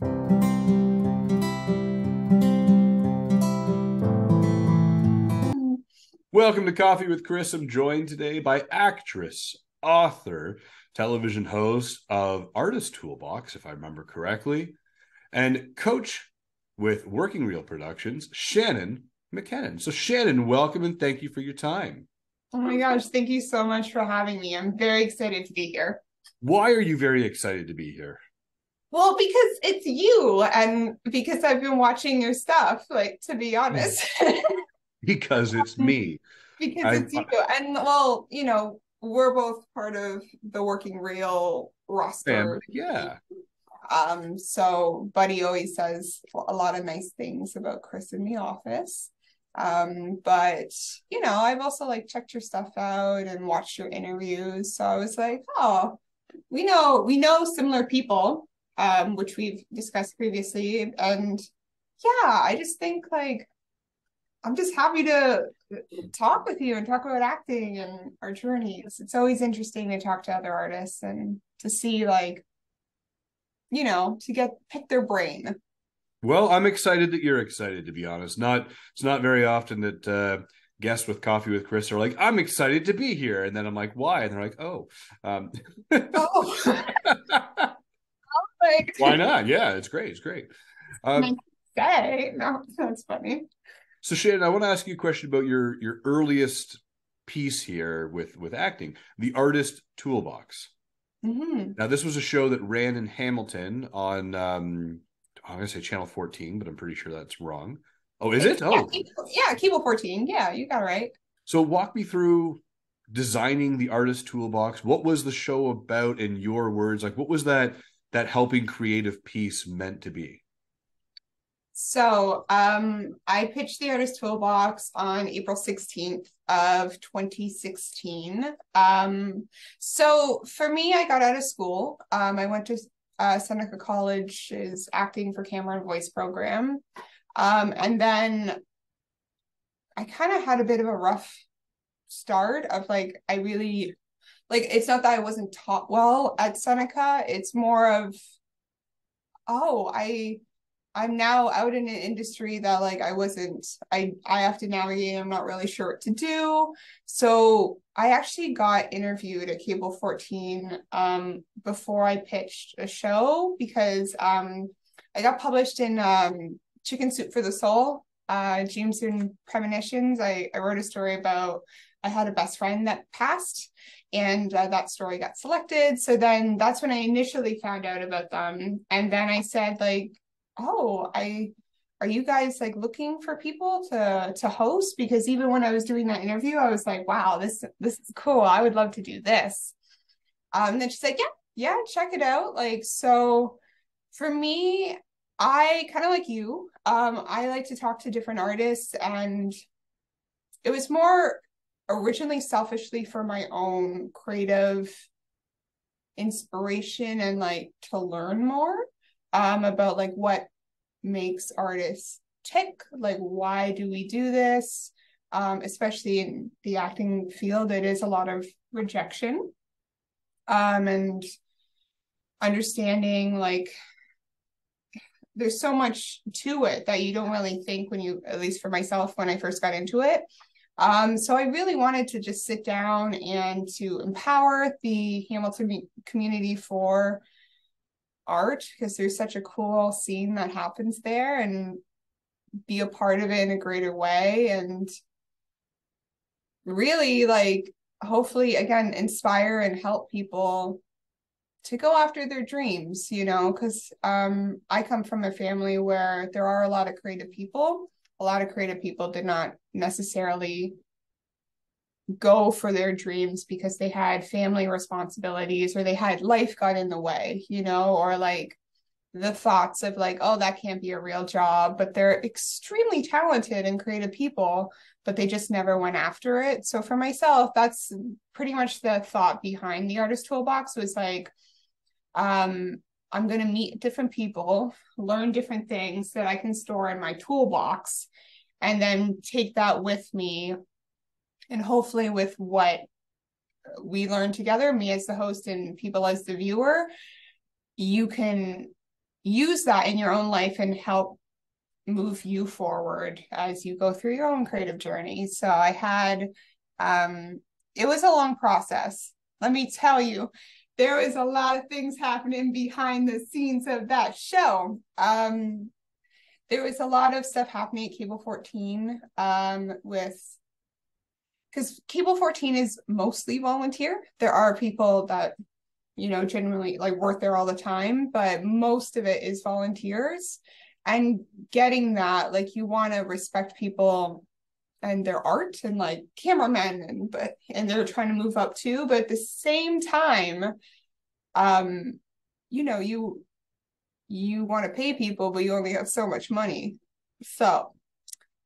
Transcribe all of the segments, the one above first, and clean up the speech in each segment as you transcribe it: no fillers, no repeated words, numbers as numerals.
Welcome to Coffee with Chris. I'm joined today by actress, author, television host of Artist Toolbox, if I remember correctly, and coach with Working Reel Productions, Shannon Mackinnon. So, Shannon, welcome and thank you for your time. Oh my gosh, thank you so much for having me. I'm very excited to be here. Why are you very excited to be here? Well, because it's you and because I've been watching your stuff, like to be honest. Because it's me. Because I it's you. And well, we're both part of the Working Reel family, roster. yeah. So Buddy always says a lot of nice things about Chris in the office. But I've also like checked your stuff out and watched your interviews. So I was like, oh, we know similar people, which we've discussed previously. And yeah, I just think like I'm just happy to talk with you and talk about acting and our journeys. It's always interesting to talk to other artists and to see like, to pick their brain. Well, I'm excited that you're excited, to be honest. It's not very often that guests with Coffee with Chris are like, I'm excited to be here. And then I'm like, why? And they're like, oh. Oh, like Why not? Yeah, it's great. It's great. nice Um, to say. No, that's funny. so Shannon, I want to ask you a question about your earliest piece here with acting, the Artist Toolbox. Mm-hmm. Now, this was a show that ran in Hamilton on I'm gonna say Channel 14, but I'm pretty sure that's wrong. Oh, is it? Yeah, Oh, Cable 14. Yeah, you got it right. so walk me through designing the Artist Toolbox. What was the show about in your words? Like, what was that helping creative piece meant to be? So, I pitched the Artist Toolbox on April 16th of 2016. So for me, I got out of school. I went to Seneca College's Acting for Camera and Voice program. And then I kind of had a bit of a rough start of like, I really, like, it's not that I wasn't taught well at Seneca. It's more of, oh, I'm now out in an industry that like I have to navigate. I'm not really sure what to do. So I actually got interviewed at Cable 14 before I pitched a show because I got published in Chicken Soup for the Soul, Dreams and Premonitions. I wrote a story about I had a best friend that passed and that story got selected. So then that's when I initially found out about them. And then I said like, oh, I are you guys like looking for people to host? Because even when I was doing that interview, I was like, wow, this is cool. I would love to do this. And then she's like, yeah, check it out. Like, so for me, I kind of like you. I like to talk to different artists, and it was more originally selfishly for my own creative inspiration and like to learn more about like what makes artists tick, like why do we do this, especially in the acting field. It is a lot of rejection, and understanding like there's so much to it that you don't really think when you, at least for myself when I first got into it. So I really wanted to just sit down and to empower the Hamilton community for art because there's such a cool scene that happens there and be a part of it in a greater way and really like hopefully again inspire and help people to go after their dreams, because I come from a family where there are a lot of creative people. A lot of creative people did not necessarily go for their dreams because they had family responsibilities or they had life got in the way, or like the thoughts of like, oh, that can't be a real job, but they're extremely talented and creative people, but they just never went after it. So for myself, that's pretty much the thought behind the Artist Toolbox was like, I'm going to meet different people, learn different things that I can store in my toolbox, and then take that with me. And hopefully with what we learn together, me as the host and people as the viewer, you can use that in your own life and help move you forward as you go through your own creative journey. So I had, it was a long process. Let me tell you, there was a lot of things happening behind the scenes of that show. There was a lot of stuff happening at Cable 14 with, because Cable 14 is mostly volunteer. There are people that, genuinely like work there all the time, but most of it is volunteers. And getting that, like, you want to respect people and their art and like cameramen, and they're trying to move up too, but at the same time, you want to pay people, but you only have so much money. So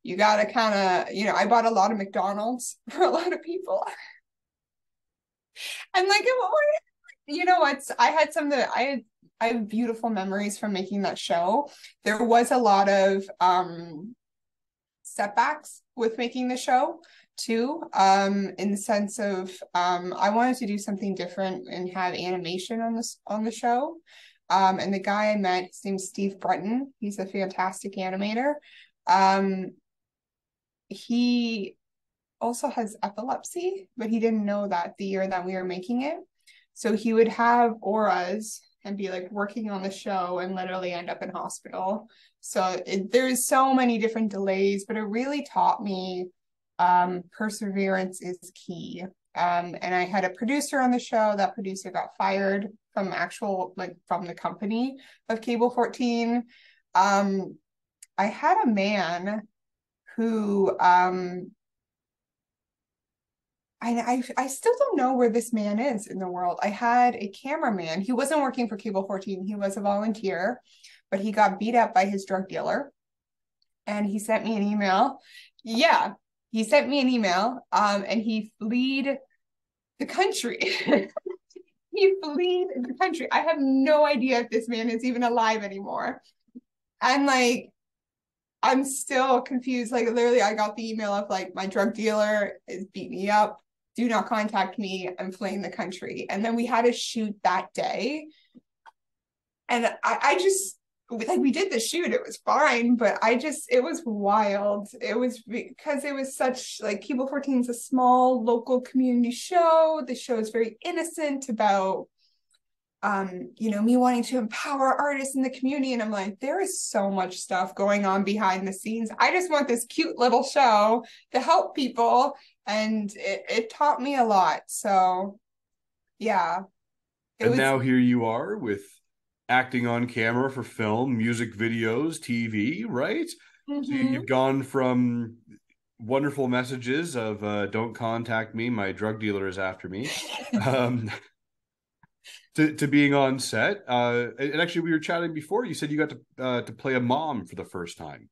you got to kind of, I bought a lot of McDonald's for a lot of people. And like, what? I had some that I have beautiful memories from making that show. There was a lot of setbacks with making the show too, in the sense of I wanted to do something different and have animation on the show. And the guy I met, his name's Steve Breton. He's a fantastic animator. He also has epilepsy, but he didn't know that the year that we were making it. So he would have auras and be like working on the show and literally end up in hospital. So there's so many different delays, but it really taught me perseverance is key. And I had a producer on the show. That producer got fired from from the company of Cable 14. I had a man who I still don't know where this man is in the world. I had a cameraman. He wasn't working for Cable 14. He was a volunteer, but he got beat up by his drug dealer. And he sent me an email. Yeah, he sent me an email. And he fled the country. He fled the country. I have no idea if this man is even alive anymore. And like, I'm still confused. Like, literally, I got the email of like, my drug dealer is beat me up. Do not contact me. I'm fleeing the country. And then we had a shoot that day. And I just, like, we did the shoot. It was fine, but it was wild. It was because it was such, like, Cable 14 is a small local community show. The show is very innocent about, me wanting to empower artists in the community. And I'm like, there is so much stuff going on behind the scenes. I just want this cute little show to help people. And it taught me a lot. So yeah. And now here you are with acting on camera for film, music videos, TV, right? Mm-hmm. So you've gone from wonderful messages of don't contact me, my drug dealer is after me. To being on set. And actually, we were chatting before. You said you got to play a mom for the first time.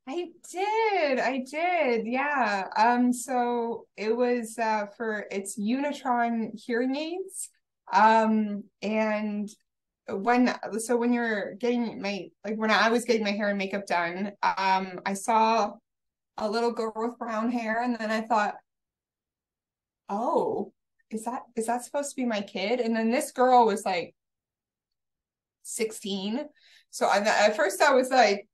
I did, yeah. So it was for its Unitron hearing aids. And when you're getting when I was getting my hair and makeup done, I saw a little girl with brown hair, and then I thought, oh, is that supposed to be my kid? And then this girl was like 16. So at first I was like,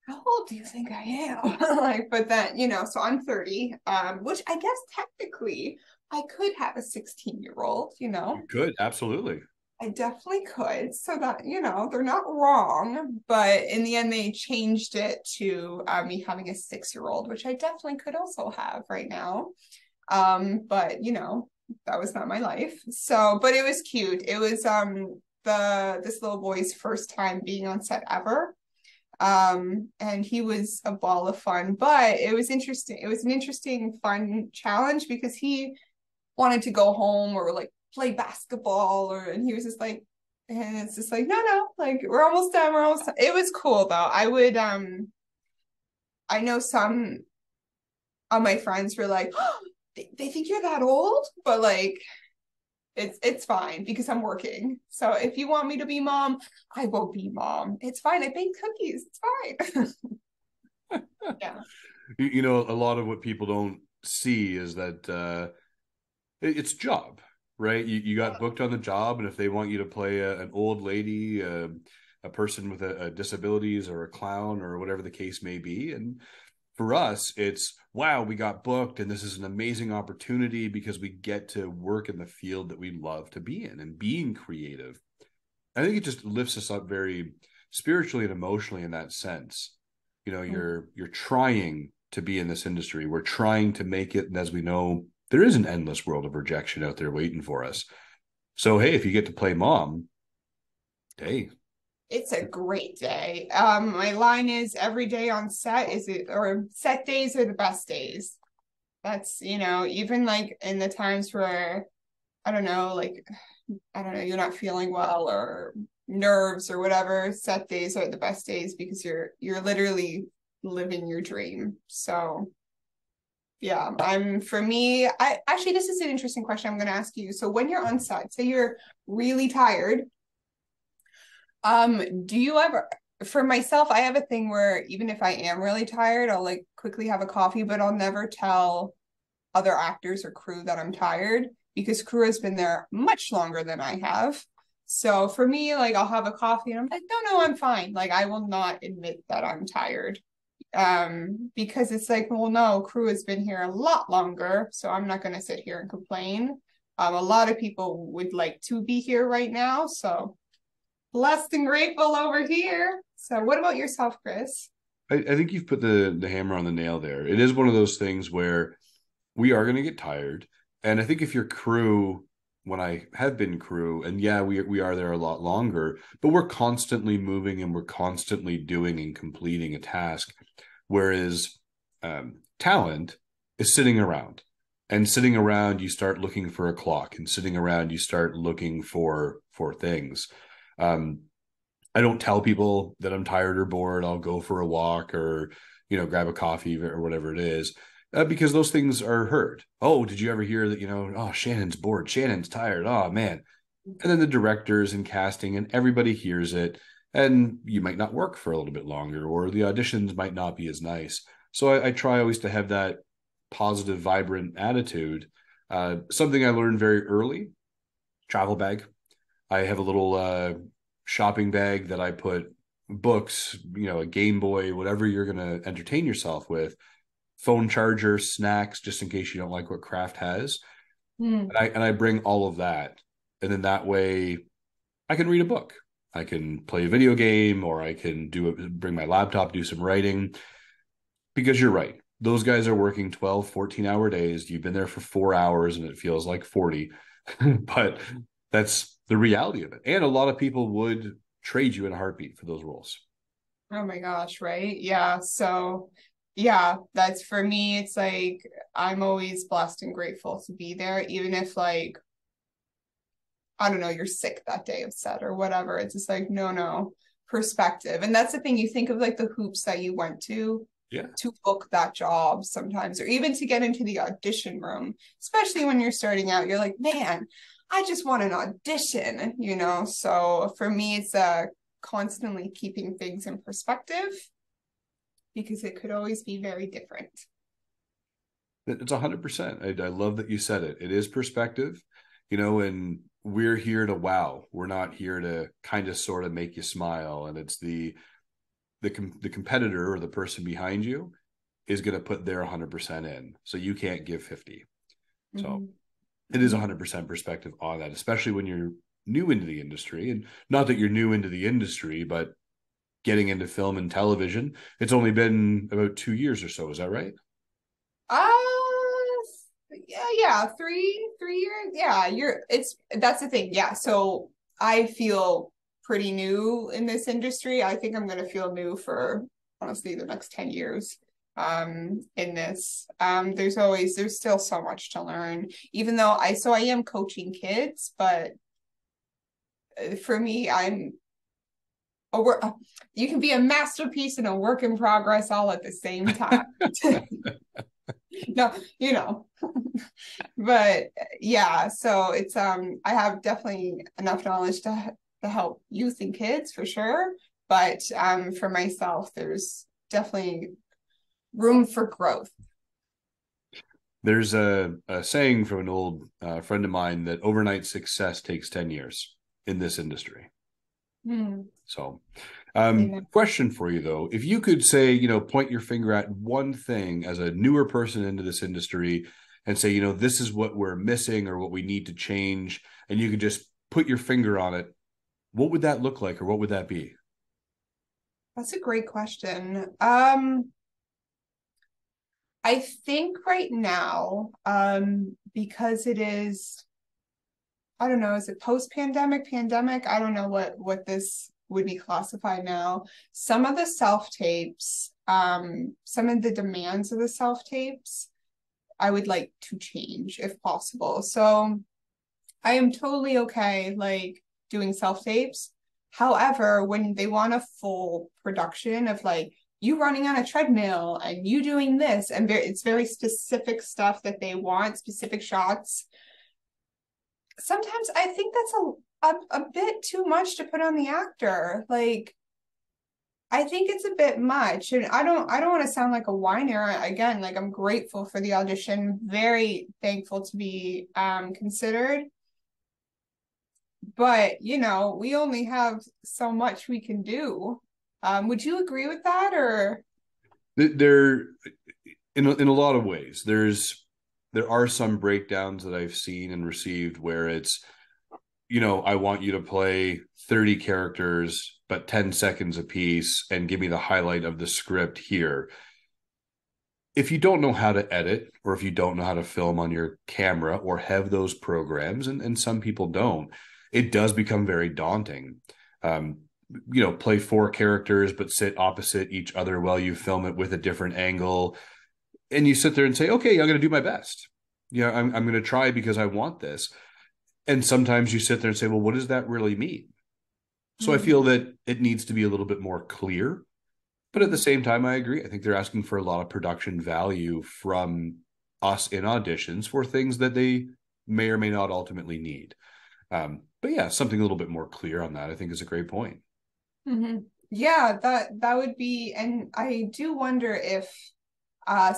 how old do you think I am? Like, but then, so I'm 30, which I guess technically I could have a 16-year-old, You could, absolutely. I definitely could. So that, they're not wrong. But in the end, they changed it to me having a 6-year-old, which I definitely could also have right now. But that was not my life. So, but it was cute. It was this little boy's first time being on set ever. And he was a ball of fun, but it was interesting. It was an interesting, fun challenge because he wanted to go home or like play basketball, and he was just like, and it's just like, no, like we're almost done. It was cool though. I know some of my friends were like, oh, they think you're that old, but like, it's fine because I'm working. So if you want me to be mom, I will be mom. It's fine. I bake cookies. It's fine. Yeah. A lot of what people don't see is that it's a job. right? You got booked on the job, and if they want you to play an old lady, a person with a disabilities, or a clown, or whatever the case may be, and for us, it's wow, we got booked, and this is an amazing opportunity because we get to work in the field that we love to be in, and being creative. I think it just lifts us up very spiritually and emotionally in that sense. You know, you're trying to be in this industry. We're trying to make it, and as we know, there is an endless world of rejection out there waiting for us. So hey, if you get to play mom, hey, It's a great day. My line is every day on set is it, or set days are the best days. That's, even like in the times where, I don't know, like, I don't know, you're not feeling well or nerves or whatever, set days are the best days because you're literally living your dream. So yeah, for me, I actually, this is an interesting question I'm going to ask you. So when you're on set, say you're really tired, do you ever, for myself, I have a thing where even if I am really tired, I'll like quickly have a coffee, but I'll never tell other actors or crew that I'm tired because crew has been there much longer than I have. So for me, like I'll have a coffee and I'm like, no, I'm fine. Like I will not admit that I'm tired. Because it's like, well, no, crew has been here a lot longer, so I'm not gonna sit here and complain. A lot of people would like to be here right now, so blessed and grateful over here. So what about yourself, Chris? I think you've put the hammer on the nail there. It is one of those things where we are going to get tired. And I think if you're crew, when I have been crew, and yeah, we are there a lot longer, but we're constantly moving and we're constantly doing and completing a task. Whereas talent is sitting around. And sitting around, you start looking for a clock, and sitting around, you start looking for things. Um, I don't tell people that I'm tired or bored. I'll go for a walk or, grab a coffee or whatever it is, because those things are heard. Oh, did you ever hear that, oh, Shannon's bored. Shannon's tired. Oh, man. And then the directors and casting and everybody hears it. And you might not work for a little bit longer, or the auditions might not be as nice. So I try always to have that positive, vibrant attitude. Something I learned very early: travel bag. I have a little shopping bag that I put books, a Game Boy, whatever you're going to entertain yourself with, phone charger, snacks, just in case you don't like what Kraft has. Mm. And I bring all of that. And then that way I can read a book. I can play a video game, or I can bring my laptop, do some writing. Because you're right. Those guys are working 12, 14-hour days. You've been there for 4 hours and it feels like 40. But that's the reality of it. And a lot of people would trade you in a heartbeat for those roles. Oh my gosh, right? Yeah. So, yeah, that's for me. It's like I'm always blessed and grateful to be there, even if, like, I don't know, you're sick that day of set or whatever. It's just like, no, perspective. And that's the thing. You think of like the hoops that you went Yeah. to book that job sometimes, or even to get into the audition room, especially when you're starting out. You're like, man, I just want an audition. So for me, it's constantly keeping things in perspective because it could always be very different. It's 100%. I love that you said it. It is perspective, and we're here to wow. We're not here to kind of sort of make you smile. And it's the competitor or the person behind you is going to put their 100% in. So you can't give 50. So it is 100% perspective on that, especially when you're new into the industry. And not that you're new into the industry, but getting into film and television. It's only been about 2 years or so. Is that right? Uh yeah, 3 years. Yeah, that's the thing. Yeah. So I feel pretty new in this industry. I think I'm gonna feel new for honestly the next 10 years in this. There's still so much to learn, even though I am coaching kids, but for me, a work you can be a masterpiece and a work in progress all at the same time. No, but yeah, so it's I have definitely enough knowledge to help youth and kids for sure, but for myself there's definitely room for growth. There's a saying from an old friend of mine that overnight success takes 10 years in this industry. So, question for you though, if you could say, point your finger at one thing as a newer person into this industry and say, this is what we're missing or what we need to change, and you could just put your finger on it, what would that look like or what would that be? That's a great question. I think right now, because it is, I don't know, is it post-pandemic, pandemic? I don't know what this would be classified now. Some of the self-tapes, some of the demands of the self-tapes, I would like to change if possible. So I am totally okay like doing self-tapes. However, when they want a full production of like you running on a treadmill and you doing this, and it's very specific stuff that they want, specific shots. Sometimes I think that's a bit too much to put on the actor. Like, I think it's a bit much, and I don't want to sound like a whiner. Again, like I'm grateful for the audition, very thankful to be considered. But we only have so much we can do. Would you agree with that, or? There, in a lot of ways, there are some breakdowns that I've seen and received where it's, I want you to play 30 characters, but 10 seconds a piece and give me the highlight of the script here. If you don't know how to edit, or if you don't know how to film on your camera or have those programs, and some people don't, it does become very daunting. Play 4 characters, but sit opposite each other while you film it with a different angle. And you sit there and say, okay, I'm going to do my best. I'm going to try because I want this. And sometimes you sit there and say, well, what does that really mean? So I feel that it needs to be a little bit more clear. But at the same time, I agree. I think they're asking for a lot of production value from us in auditions for things that they may or may not ultimately need. But yeah, something a little bit more clear on that, I think, is a great point. Yeah, that would be, and I do wonder if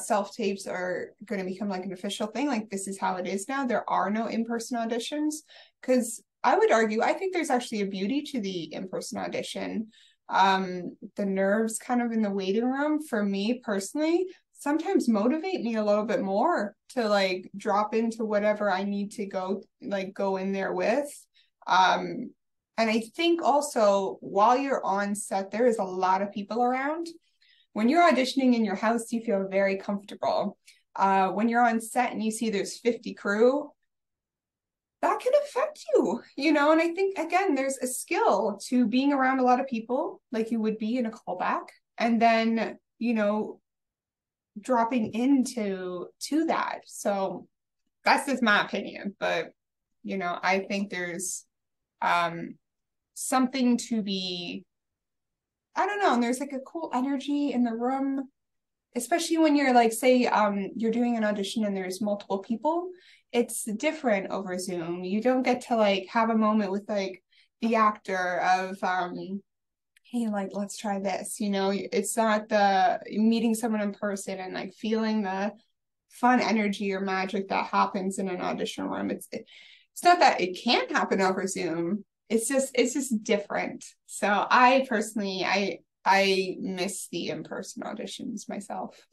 self-tapes are going to become like an official thing. Like this is how it is now. There are no in-person auditions, because I would argue, I think there's actually a beauty to the in-person audition. The nerves kind of in the waiting room, for me personally, sometimes motivate me a little bit more to like drop into whatever I need to go in there with. And I think also while you're on set, there is a lot of people around. When you're auditioning in your house, you feel very comfortable. When you're on set and you see there's 50 crew, that can affect you, and I think, again, there's a skill to being around a lot of people like you would be in a callback, and then, dropping into that. So that's just my opinion, but, I think there's something to be, I don't know, and there's like a cool energy in the room, especially when you're like, say, you're doing an audition and there's multiple people. It's different over Zoom. You don't get to like have a moment with like the actor of, hey, like, let's try this. It's not the meeting someone in person and like feeling the fun energy or magic that happens in an audition room. It's not that it can't happen over Zoom. It's just different. So I personally, I miss the in-person auditions myself.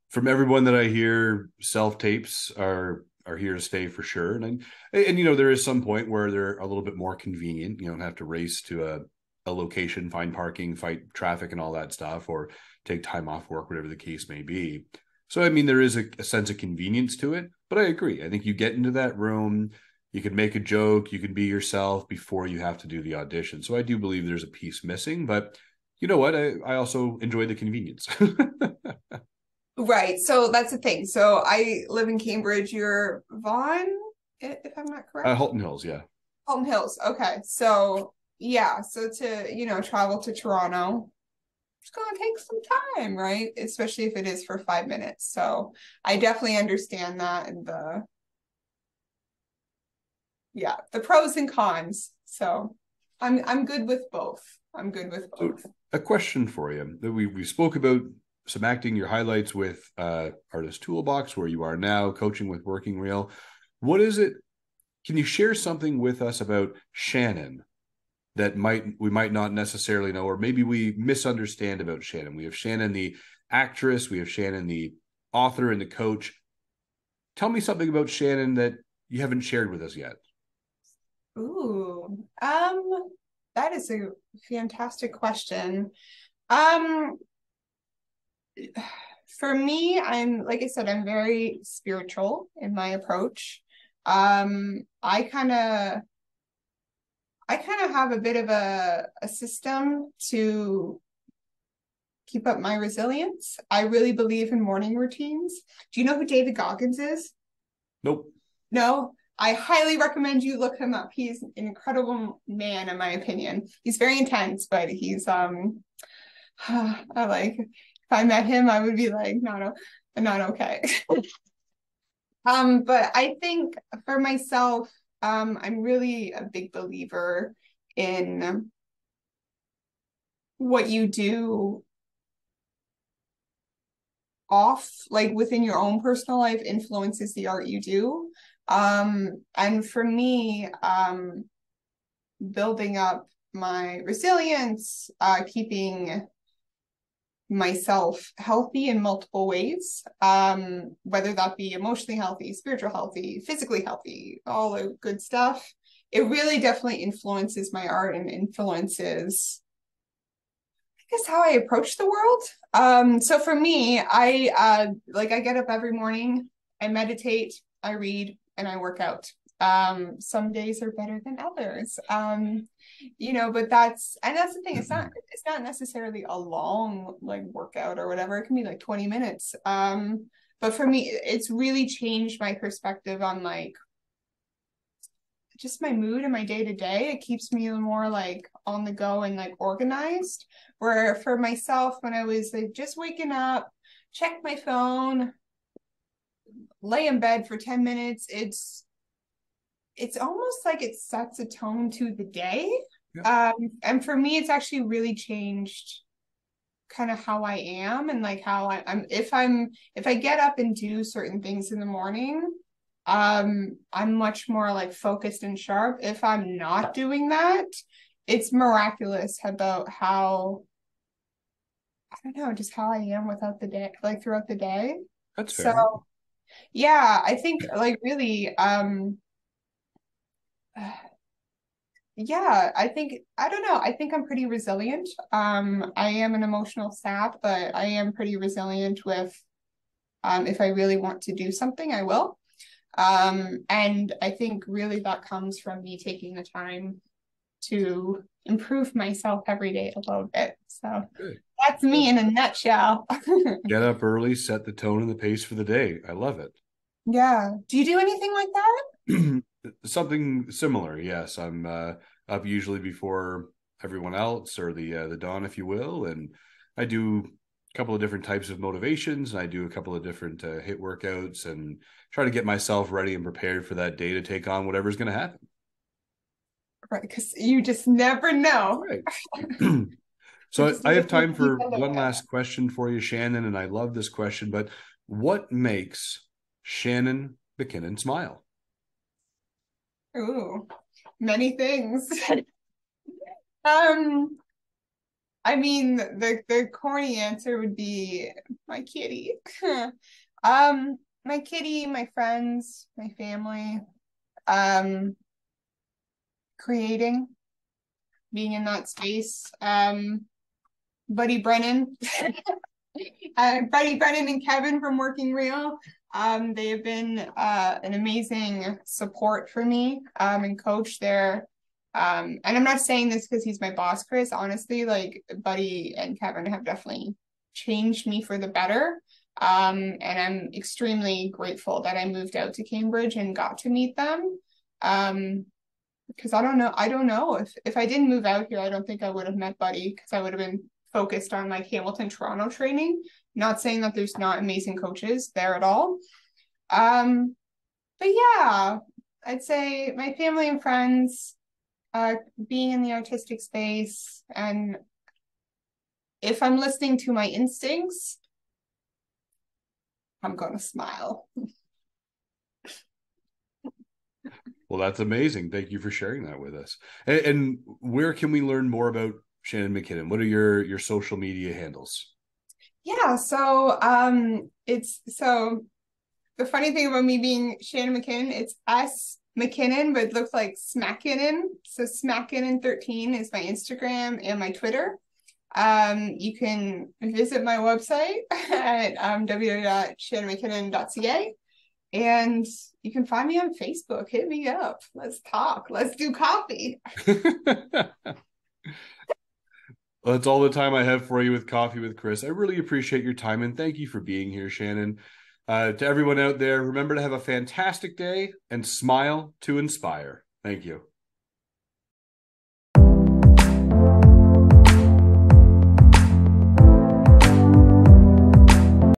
From everyone that I hear, self tapes are here to stay for sure. And there is some point where they're a little bit more convenient. You don't have to race to a location, find parking, fight traffic and all that stuff, or take time off work, whatever the case may be. So I mean, there is a sense of convenience to it, but I agree. I think you get into that room, you can make a joke, you can be yourself before you have to do the audition. So I do believe there's a piece missing, but you know what? I also enjoy the convenience. Right. So that's the thing. So I live in Cambridge. You're Vaughan, if I'm not correct. Halton Hills, yeah. Halton Hills. Okay. So yeah. So to, travel to Toronto, it's going to take some time, right? Especially if it is for 5 minutes. So I definitely understand that, and the pros and cons. So I'm good with both. I'm good with both. So a question for you that we spoke about some acting, your highlights with Artist Toolbox, where you are now, coaching with Working Real. What is it? Can you share something with us about Shannon that we might not necessarily know, or maybe we misunderstand about Shannon? We have Shannon, the actress, we have Shannon, the author and the coach. Tell me something about Shannon that you haven't shared with us yet. Ooh, that is a fantastic question. Um, for me, like I said, I'm very spiritual in my approach. I kind of have a bit of a system to keep up my resilience. I really believe in morning routines. Do you know who David Goggins is? Nope. No? I highly recommend you look him up. He's an incredible man, in my opinion. He's very intense, but he's I like, if I met him, I would be like, not okay. But I think for myself, I'm really a big believer in what you do like within your own personal life influences the art you do. And for me, building up my resilience, keeping myself healthy in multiple ways, whether that be emotionally healthy, spiritual healthy, physically healthy, all the good stuff. It really definitely influences my art and influences, I guess, how I approach the world. So for me, I get up every morning, I meditate, I read, and I work out. Some days are better than others. But that's the thing. It's not necessarily a long like workout or whatever. It can be like 20 minutes. But for me, it's really changed my perspective on like just my mood and my day to day. It keeps me more like on the go and like organized. Where for myself, when I was like just waking up, check my phone, lay in bed for 10 minutes, it's almost like it sets a tone to the day. Yeah. And for me, it's actually really changed kind of how I am and like how if I get up and do certain things in the morning, I'm much more like focused and sharp. If I'm not doing that, it's miraculous about how, I don't know, just how I am without the day, like throughout the day. That's fair. So yeah, I think like really, yeah, I don't know. I think I'm pretty resilient. I am an emotional sap, but I am pretty resilient with, if I really want to do something, I will. And I think really that comes from me taking the time to improve myself every day a little bit. So good. That's me in a nutshell. Get up early, set the tone and the pace for the day. I love it. Yeah. Do you do anything like that? Something similar, yes. I'm up usually before everyone else, or the dawn, if you will, and I do a couple of different types of motivations, and I do a couple of different HIIT workouts, and try to get myself ready and prepared for that day to take on whatever's going to happen. Right, because you just never know. Right. So I have time for one last question for you, Shannon, and I love this question, but what makes Shannon Mackinnon smile? Ooh, many things. I mean, the corny answer would be my kitty. My kitty, my friends, my family, creating, being in that space. Buddy Brennan, Buddy Brennan and Kevin from Working Real. They have been an amazing support for me and coach there. And I'm not saying this because he's my boss, Chris. Honestly, like Buddy and Kevin have definitely changed me for the better. And I'm extremely grateful that I moved out to Cambridge and got to meet them. Because I don't know if I didn't move out here, I don't think I would have met Buddy, because I would have been focused on like Hamilton, Toronto training. Not saying that there's not amazing coaches there at all. But yeah, I'd say my family and friends, being in the artistic space, and if I'm listening to my instincts, I'm going to smile. Well, that's amazing. Thank you for sharing that with us. And where can we learn more about Shannon Mackinnon? What are your social media handles? Yeah, so it's so the funny thing about me being Shannon McKinnon, it's S McKinnon, but it looks like Smackinnon. So Smackinnon13 is my Instagram and my Twitter. You can visit my website at www.shannonmckinnon.ca. And you can find me on Facebook. Hit me up. Let's talk. Let's do coffee. Well, that's all the time I have for you with Coffee with Chris. I really appreciate your time and thank you for being here, Shannon. To everyone out there, remember to have a fantastic day and smile to inspire. Thank you.